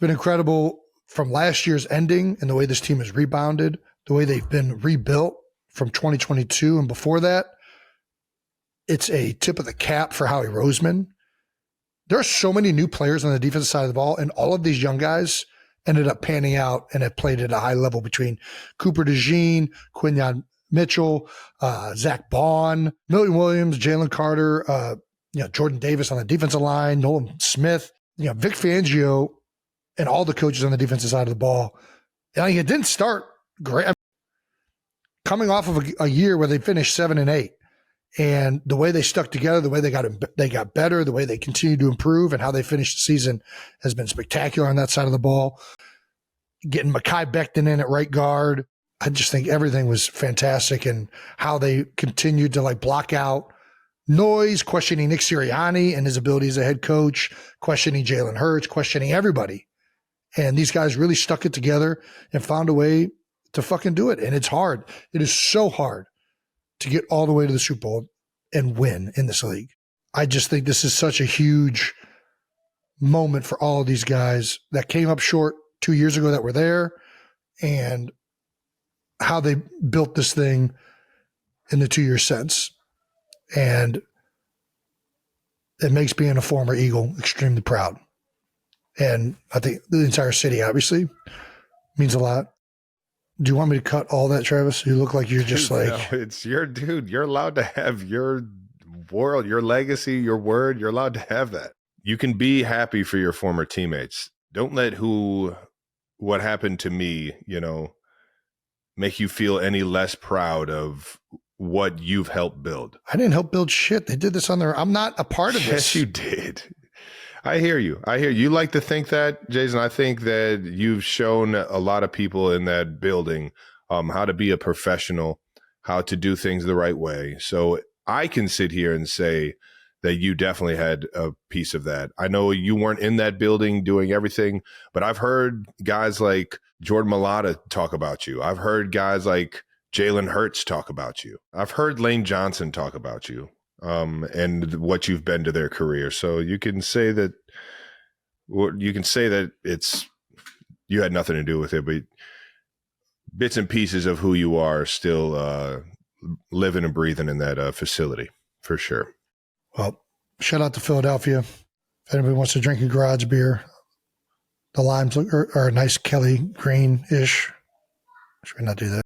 been incredible from last year's ending and the way this team has rebounded, the way they've been rebuilt from 2022 and before that. It's a tip of the cap for Howie Roseman. There are so many new players on the defensive side of the ball, and all of these young guys ended up panning out and have played at a high level between Cooper DeJean, Quinyon Mitchell, Zach Bond, Milton Williams, Jalen Carter, Jordan Davis on the defensive line, Nolan Smith, Vic Fangio, and all the coaches on the defensive side of the ball. And it didn't start great. Coming off of a year where they finished 7-8. And the way they stuck together, the way they got better, the way they continue to improve, and how they finished the season has been spectacular on that side of the ball. Getting Mekhi Becton in at right guard, I just think everything was fantastic, and how they continued to block out noise, questioning Nick Sirianni and his ability as a head coach, questioning Jalen Hurts, questioning everybody. And these guys really stuck it together and found a way to fucking do it. And it's hard. It is so hard to get all the way to the Super Bowl and win in this league. I just think this is such a huge moment for all of these guys that came up short 2 years ago that were there, and how they built this thing in the 2 years since. And it makes being a former Eagle extremely proud. And I think the entire city obviously means a lot. Do you want me to cut all that, Travis? You look like you're just No, it's your dude. You're allowed to have your world, your legacy, your word. You're allowed to have that. You can be happy for your former teammates. Don't let what happened to me, make you feel any less proud of what you've helped build. I didn't help build shit. They did this on their own. I'm not a part of this. Yes, you did. I hear you. You like to think that, Jason. I think that you've shown a lot of people in that building how to be a professional, how to do things the right way. So I can sit here and say that you definitely had a piece of that. I know you weren't in that building doing everything, but I've heard guys like Jordan Mailata talk about you. I've heard guys like Jalen Hurts talk about you. I've heard Lane Johnson talk about you. And what you've been to their career. So you can say that you had nothing to do with it, but bits and pieces of who you are still living and breathing in that facility for sure. Well, shout out to Philadelphia. If anybody wants to drink a garage beer, the limes are a nice Kelly Green-ish. Should we not do that?